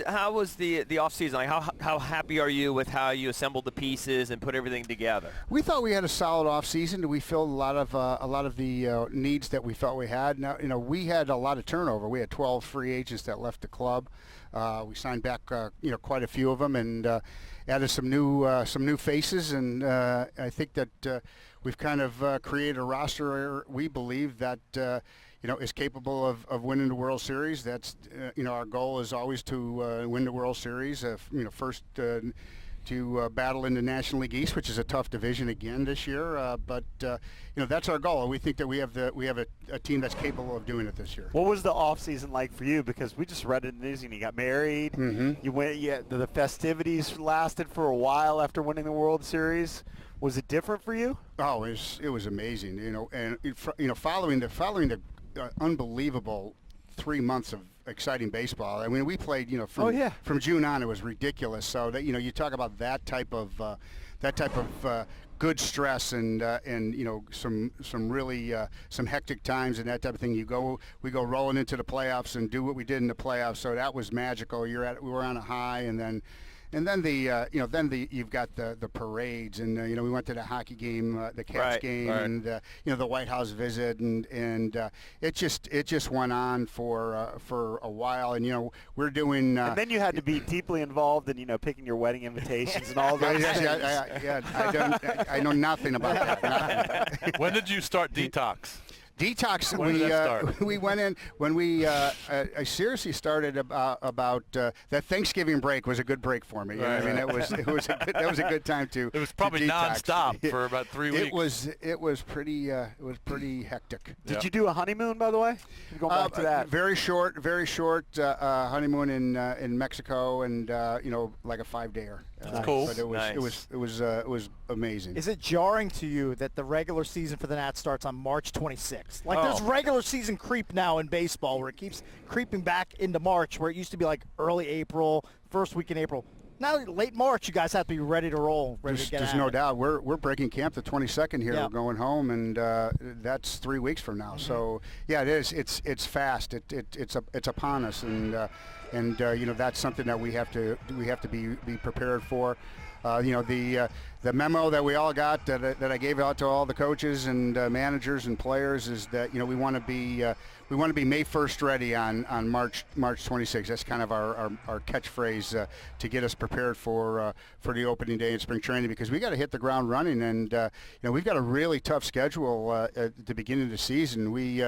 How was the offseason? Like how happy are you with how you assembled the pieces and put everything together? We thought we had a solid offseason. We filled a lot of the needs that we felt we had. Now, we had a lot of turnover. We had 12 free agents that left the club. We signed back, quite a few of them, and added some new faces. And I think that we've kind of created a roster. We believe that is capable of winning the World Series. That's our goal is always to win the World Series. First. To battle in the National League East, which is a tough division again this year, but that's our goal. We think that we have a team that's capable of doing it this year. What was the off season like for you? Because we just read in the news and you got married. Mm-hmm. You went. The festivities lasted for a while after winning the World Series. Was it different for you? Oh, it was amazing. Following the unbelievable 3 months of exciting baseball. I mean, we played, from June on. It was ridiculous. So that you talk about that type of good stress and some really some hectic times and that type of thing. We go rolling into the playoffs and do what we did in the playoffs. So that was magical. We were on a high, and then you've got the parades, and we went to the hockey game, the Cats game, and the White House visit, and it just went on for a while, and we're doing. And then you had to be deeply involved in picking your wedding invitations and all those things. I know nothing about that. When did you start detox? Detox. When did that start? We went in when we. I seriously started about that Thanksgiving break was a good break for me. Right. I mean, that was a good time to. It was probably nonstop for about 3 weeks. It was pretty hectic. Did you do a honeymoon, by the way? Going back to that. Very short honeymoon in Mexico, and like a 5-dayer. That's cool. But it was amazing. Is it jarring to you that the regular season for the Nats starts on March 26th? Like, there's regular season creep now in baseball where it keeps creeping back into March, where it used to be like early April, first week in April. Now, late March, you guys have to be ready to roll, to get There's no doubt. We're breaking camp the 22nd here. Yeah. We're going home, and that's 3 weeks from now. Mm-hmm. So, yeah, it is. It's fast. It's upon us, and that's something that we have to be prepared for. The memo that we all got that I gave out to all the coaches and managers and players is that we want to be May 1st ready on March 26th. That's kind of our catchphrase to get us prepared for the opening day in spring training, because we got to hit the ground running, and we've got a really tough schedule at the beginning of the season. We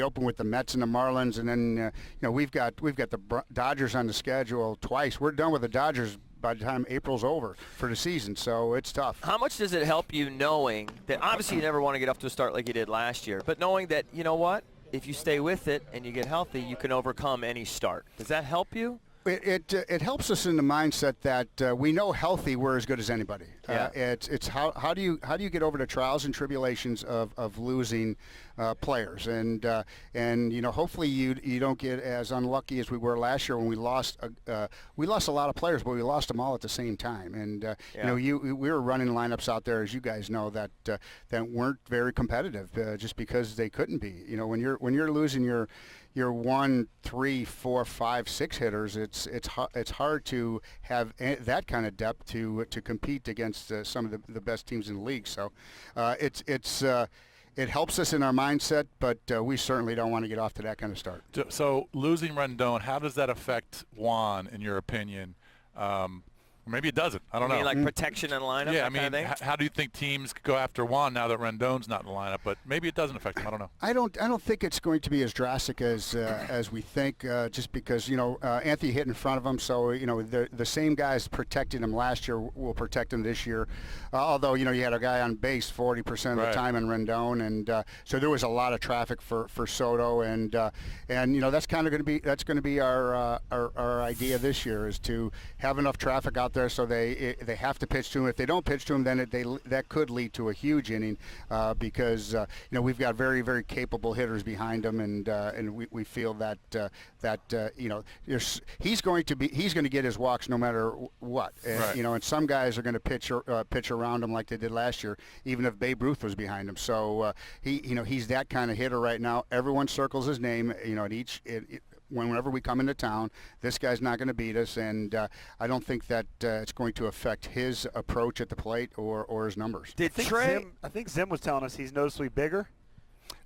open with the Mets and the Marlins, and then we've got the Dodgers on the schedule twice. We're done with the Dodgers by the time April's over for the season, so it's tough. How much does it help you knowing that obviously you never want to get off to a start like you did last year, but knowing that, if you stay with it and you get healthy, you can overcome any start? Does that help you? It helps us in the mindset that we know healthy we're as good as anybody. Yeah. It's how do you get over the trials and tribulations of losing players, and hopefully you don't get as unlucky as we were last year when we lost a lot of players, but we lost them all at the same time. And we were running lineups out there, as you guys know, that weren't very competitive just because they couldn't be. When you're losing your 1, 3, 4, 5, 6 hitters, it's hard to have that kind of depth to compete against some of the best teams in the league. So it helps us in our mindset, but we certainly don't want to get off to that kind of start. So losing Rendon, how does that affect Juan, in your opinion? Or maybe it doesn't. I don't know. Like protection in lineup? Yeah, kind of thing? How do you think teams go after Juan now that Rendon's not in the lineup? But maybe it doesn't affect him. I don't know. I don't think it's going to be as drastic as we think. Just because Anthony hit in front of him, so the same guys protecting him last year will protect him this year. Although you had a guy on base 40% of the time in Rendon, and so there was a lot of traffic for Soto, and that's kind of going to be our idea this year, is to have enough traffic out there so they have to pitch to him. If they don't pitch to him, then that could lead to a huge inning because we've got very, very capable hitters behind him, and we feel that he's going to get his walks no matter what. Right. And some guys are going to pitch around him like they did last year, even if Babe Ruth was behind him. So he's that kind of hitter right now. Everyone circles his name. At each whenever we come into town, this guy's not going to beat us, and I don't think that it's going to affect his approach at the plate or his numbers. Did Trey? I think Zim was telling us he's noticeably bigger.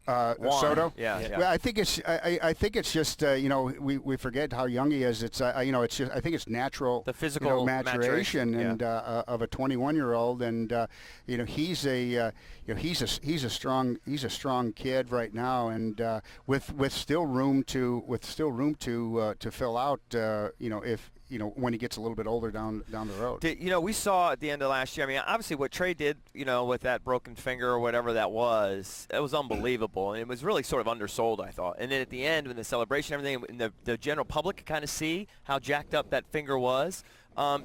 Soto. Yeah. Well, I think it's just we forget how young he is. It's it's just, I think it's natural, the physical maturation and of a 21-year-old, and he's a strong kid right now, and with still room to fill out if. When he gets a little bit older down the road. We saw at the end of last year, I mean, obviously what Trey did, with that broken finger or whatever that was, it was unbelievable. And it was really sort of undersold, I thought. And then at the end, when the celebration and everything, and the general public could kind of see how jacked up that finger was.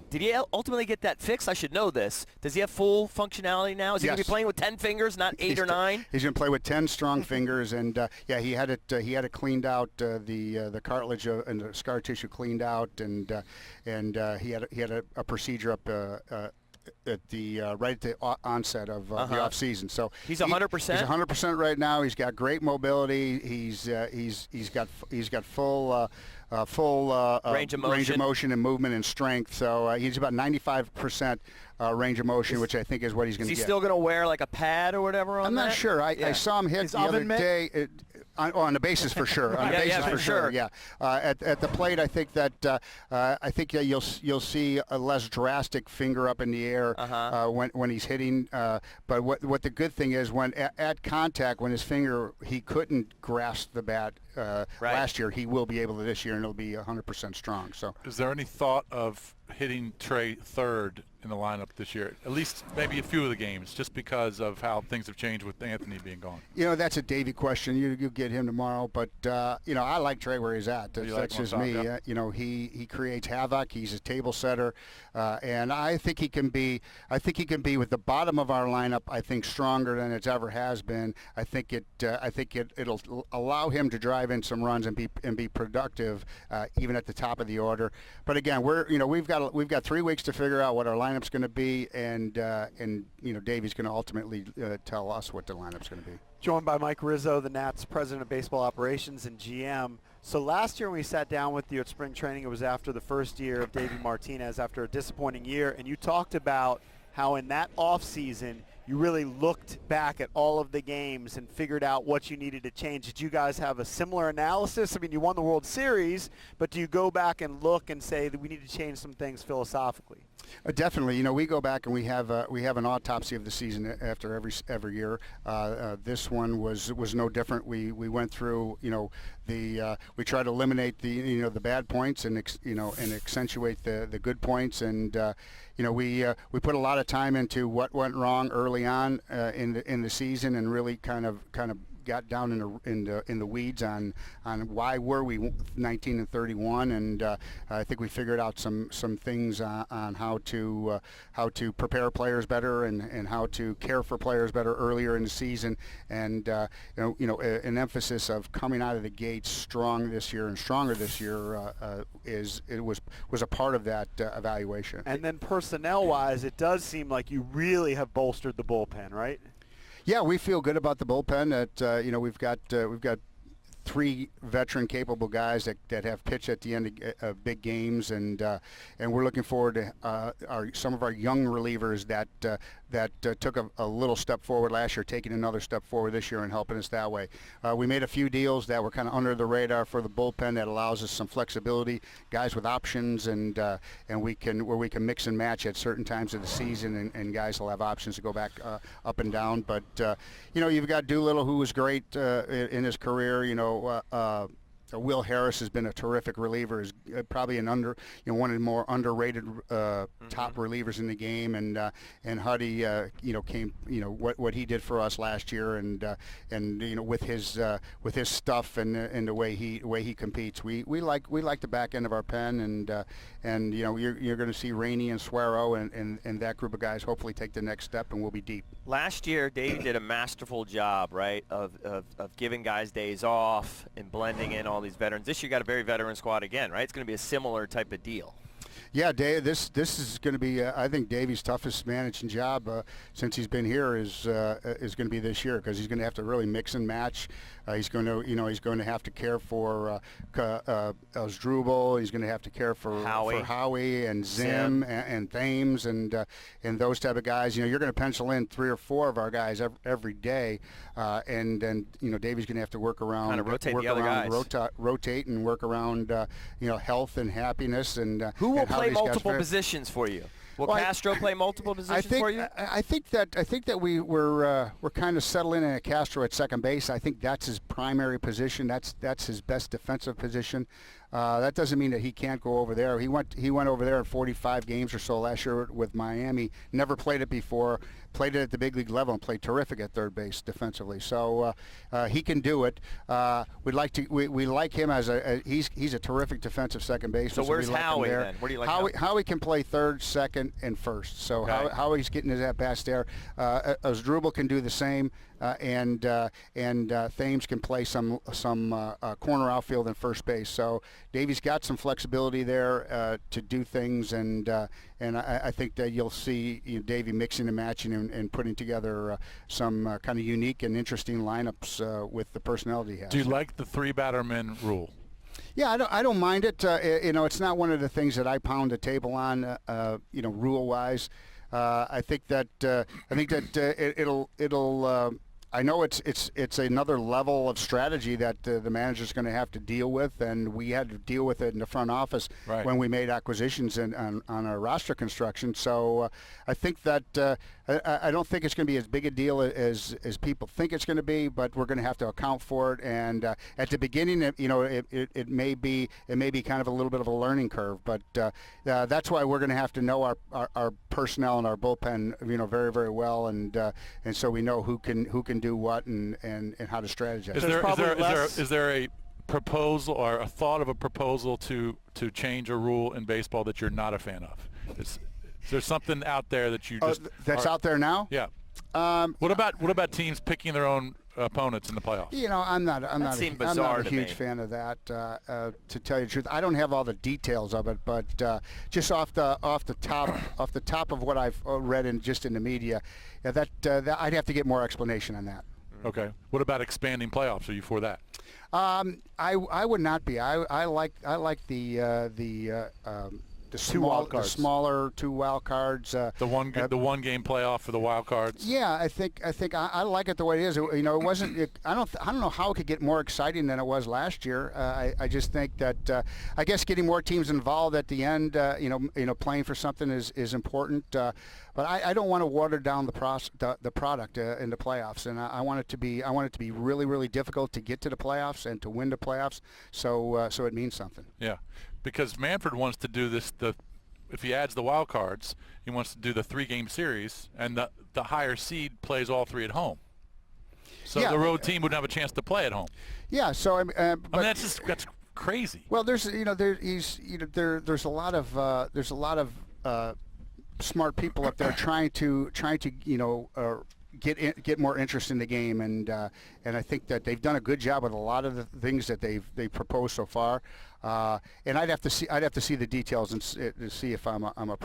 Did he ultimately get that fixed? I should know this. Does he have full functionality now? Is he going to be playing with 10 fingers, not 8 or 9? He's going to play with 10 strong fingers, and he had it cleaned out, the cartilage and the scar tissue cleaned out, and he had a procedure up at the right at the onset of the offseason. So he's 100%. He's 100% right now. He's got great mobility. He's got full range of motion and movement and strength. So he's about 95% range of motion, which I think is what he's going to get. Is he still going to wear like a pad or whatever on I'm not sure. I saw him hit the other day. On the bases for sure. On the bases for sure. Yeah. At the plate, I think that you'll see a less drastic finger up in the air when he's hitting. But what the good thing is, when at contact, when his finger he couldn't grasp the bat last year, he will be able to this year, and it'll be 100% strong. So, is there any thought of hitting Trey third in the lineup this year? At least maybe a few of the games, just because of how things have changed with Anthony being gone. That's a Davey question. You get him tomorrow, but I like Trey where he's at. That's just me. Yeah. He creates havoc. He's a table setter, and I think he can be. With the bottom of our lineup, I think stronger than it's ever has been. I think it'll allow him to drive in some runs and be productive, even at the top of the order. But again, we've got 3 weeks to figure out what our lineup's going to be, and Davey's going to ultimately tell us what the lineup's going to be. Joined by Mike Rizzo, the Nats president of baseball operations and GM. So last year when we sat down with you at spring training, it was after the first year of Davey Martinez, after a disappointing year, and you talked about how in that offseason you really looked back at all of the games and figured out what you needed to change. Did you guys have a similar analysis? I mean, you won the World Series, but do you go back and look and say that we need to change some things philosophically? Definitely. We go back and we have an autopsy of the season after every year. This one was no different. We went through we try to eliminate the the bad points and and accentuate the good points, and we put a lot of time into what went wrong early on in the season, and really kind of got down in the weeds on why were we 19-31, and I think we figured out some things on how to prepare players better and how to care for players better earlier in the season, and an emphasis of coming out of the gates strong this year and stronger this year was a part of that evaluation. And then personnel-wise, it does seem like you really have bolstered the bullpen, right? Yeah, we feel good about the bullpen. That we've got 3 veteran capable guys that have pitched at the end of big games, and we're looking forward to some of our young relievers that took a little step forward last year, taking another step forward this year and helping us that way. We made a few deals that were kind of under the radar for the bullpen that allows us some flexibility, guys with options, and we can mix and match at certain times of the season, and guys will have options to go back up and down. But you've got Doolittle, who was great in his career. Will Harris has been a terrific reliever. Is probably one of the more underrated top relievers in the game, and Huddy came what he did for us last year, and with his stuff and the way he competes, we like the back end of our pen, and you're going to see Rainey and Suero and that group of guys hopefully take the next step, and we'll be deep. Last year, Davey did a masterful job, right, of giving guys days off and blending in all these veterans. This year, you got a very veteran squad again, right? It's going to be a similar type of deal. Yeah, Dave, this is going to be, I think, Davey's toughest managing job since he's been here is going to be this year, because he's going to have to really mix and match. He's going to have to care for Osdrubal. He's going to have to care for Howie and Zim and Thames and those type of guys. You're going to pencil in 3 or 4 of our guys every day, and then Davey's going to have to work around, kind of rotate the other guys, rotate and work around health and happiness and who will and play multiple positions for you. Will Castro play multiple positions for you? I think that we're kind of settling in at Castro at second base. I think that's his primary position. That's his best defensive position. That doesn't mean that he can't go over there. He went over there in 45 games or so last year with Miami. Never played it before. Played it at the big league level and played terrific at third base defensively. So he can do it. We like him as he's a terrific defensive second baseman. So where's Howie then? Where do you like Howie can play third, second, and first. So Howie's getting his at-bats there. Osdrubal can do the same, and Thames can play some corner outfield and first base. So Davey's got some flexibility there to do things, and I think that you'll see Davey mixing and matching and putting together some kind of unique and interesting lineups with the personnel he has. Do you like the 3-batterman rule? Yeah, I don't mind it. It's not one of the things that I pound the table on, rule-wise. I think that it'll. I know it's another level of strategy that the manager's going to have to deal with, and we had to deal with it in the front office when we made acquisitions on our roster construction. So I think that I don't think it's going to be as big a deal as people think it's going to be, but we're going to have to account for it. And at the beginning, it may be kind of a little bit of a learning curve, but that's why we're going to have to know our personnel and our bullpen very, very well, and so we know who can do what and how to strategize. Is there a proposal or a thought of a proposal to change a rule in baseball that you're not a fan of? Is there something out there that you just that's out there now? Yeah. What about teams picking their own opponents in the playoffs? I'm not a huge fan of that. To tell you the truth, I don't have all the details of it, but just off the top of what I've read in the media, that I'd have to get more explanation on that. Okay. What about expanding playoffs? Are you for that? I would not be. I like the smaller 2 wild cards. The one game playoff for the wild cards. Yeah, I think I like it the way it is. It wasn't. I don't know how it could get more exciting than it was last year. I just think that I guess getting more teams involved at the end, playing for something is important. But I don't want to water down the product in the playoffs, and I want it to be really, really difficult to get to the playoffs and to win the playoffs. So it means something. Yeah. Because Manfred wants to do this, if he adds the wild cards, he wants to do the 3-game series, and the higher seed plays all 3 at home. So the road team wouldn't have a chance to play at home. Yeah. So that's crazy. Well, there's a lot of smart people up there trying to get more interest in the game, and I think that they've done a good job with a lot of the things that they've proposed so far. And I'd have to see the details and to see if I'm with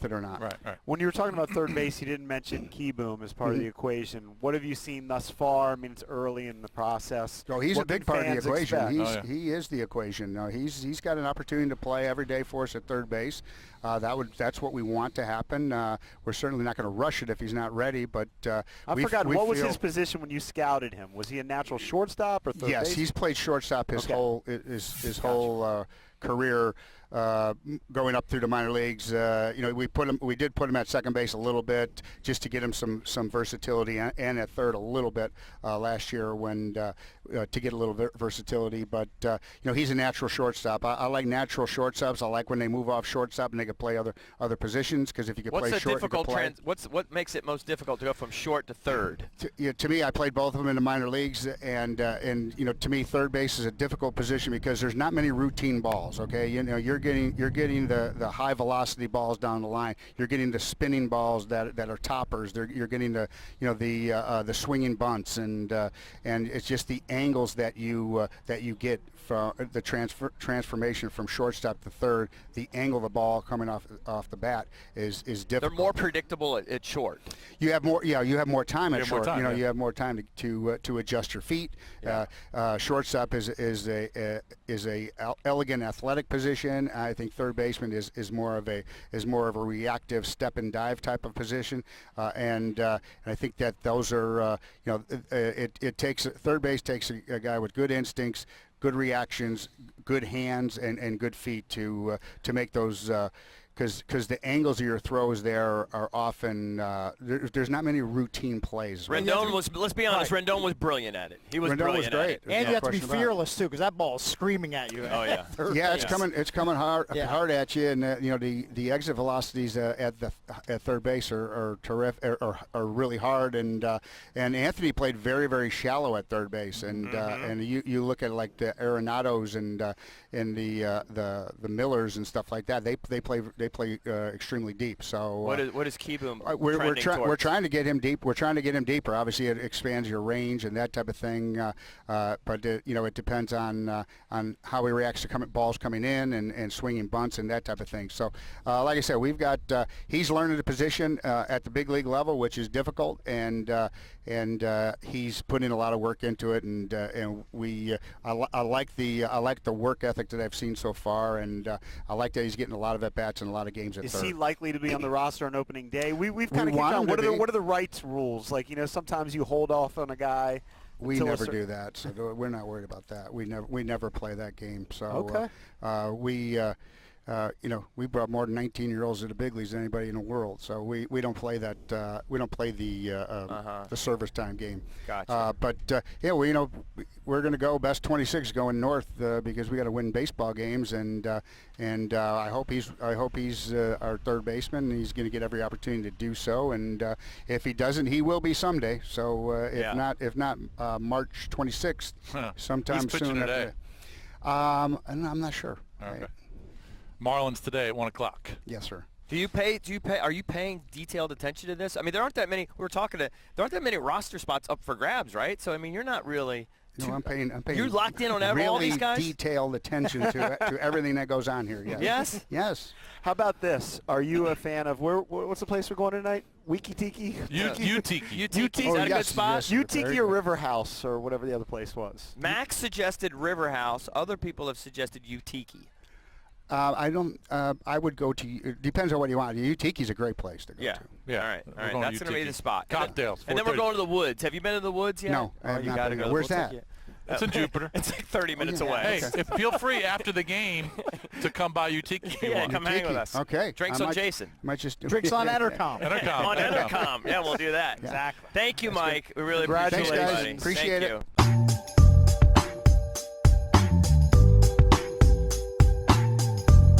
it or not. Right. When you were talking about third base, you didn't mention Keyboom as part of the equation. What have you seen thus far? I mean, it's early in the process. Oh, he's a big part of the equation. He is the equation. No, he's got an opportunity to play every day for us at third base. That's what we want to happen. We're certainly not going to rush it if he's not ready. But I forgot, what was his position when you scouted him? Was he a natural shortstop or third base? Yes, he's played shortstop his whole career. Going up through the minor leagues, we did put him at second base a little bit just to get him some versatility, and at third a little bit last year when to get a little versatility. But he's a natural shortstop. I like natural shortstops. I like when they move off shortstop and they can play other positions, because if you can play short, what makes it most difficult to go from short to third? To me, I played both of them in the minor leagues, and to me, third base is a difficult position because there's not many routine balls. Okay, you're getting the high velocity balls down the line. You're getting the spinning balls that are toppers. You're getting the swinging bunts, and it's just the angles that you get from the transformation from shortstop to third, the angle of the ball coming off the bat is difficult. They're more predictable at short. You have more, you have more time at short. Time, you have more time to adjust your feet. Yeah. Shortstop is a elegant athletic position. I think third baseman is more of a reactive step and dive type of position. And I think that those are it takes third base takes a guy with good instincts, good reactions, good hands, and good feet to make those. Because the angles of your throws there are often there's not many routine plays. Rendon was, let's be honest, Rendon was brilliant at it. He was Rendon brilliant was great. at it. And you have to be fearless too, because that ball is screaming at you. Oh yeah. Yeah, it's coming hard at you, and the exit velocities at third base are terrific, are really hard, and Anthony played very, very shallow at third base, and you look at like the Arenados and the Millers and stuff like that. They play extremely deep. So what is Kieboom we're trying to get him deep. We're trying to get him deeper. Obviously, it expands your range and that type of thing. But it depends on how he reacts to balls coming in and swinging bunts and that type of thing. So, like I said, we've got he's learning the position at the big league level, which is difficult, and he's putting a lot of work into it. And I like the work ethic that I've seen so far, and I like that he's getting a lot of at bats and a lot of games at third. Is he likely to be on the roster on opening day? We've kind of kicked on. What are the rights rules? Like, sometimes you hold off on a guy. We never do that, so we're not worried about that. We never play that game. So we brought more than 19-year-olds to the big leagues than anybody in the world. So we don't play that. We don't play the service time game. Gotcha. We're going to go best 26 going north because we got to win baseball games, and I hope he's our third baseman. And he's going to get every opportunity to do so, and if he doesn't, he will be someday. So if not March 26th, sometime He's pitching soon. today. And I'm not sure. Okay. Right. Marlins today at 1:00. Yes, sir. Are you paying detailed attention to this? I mean, there aren't that many. There aren't that many roster spots up for grabs, right? So I mean, you're not really. No, I'm paying. You're locked in on really all these guys. Detailed attention to everything that goes on here. Yes. Yes. Yes. How about this? Are you a fan of what's the place we're going tonight? Wiki Tiki? Utiki. Is Oh, that a yes, good spot? yes. Utiki Very or good. River House or whatever the other place was. Max suggested River House. Other people have suggested Utiki. I don't. I would go to. It depends on what you want. Utiki's a great place to go Yeah. to. Yeah. All right. We're All right. going to That's going to be Utiki. the spot. Cocktails. And then we're 4:30. going to the woods. Have you been to the woods yet? No, I have you not got to been go. there. Where's We'll that? take you. It's in Jupiter. It's like 30 minutes yeah. away. Hey, feel free after the game to come by Utiki if you Yeah, want. come hang with us. Okay. Drinks I on might- Jason. Might just Drinks on Entercom. Entercom. On Entercom. Yeah, we'll do that. Exactly. Thank you, Mike. We really Thanks, appreciate it. guys. buddy. Appreciate Thank it. you.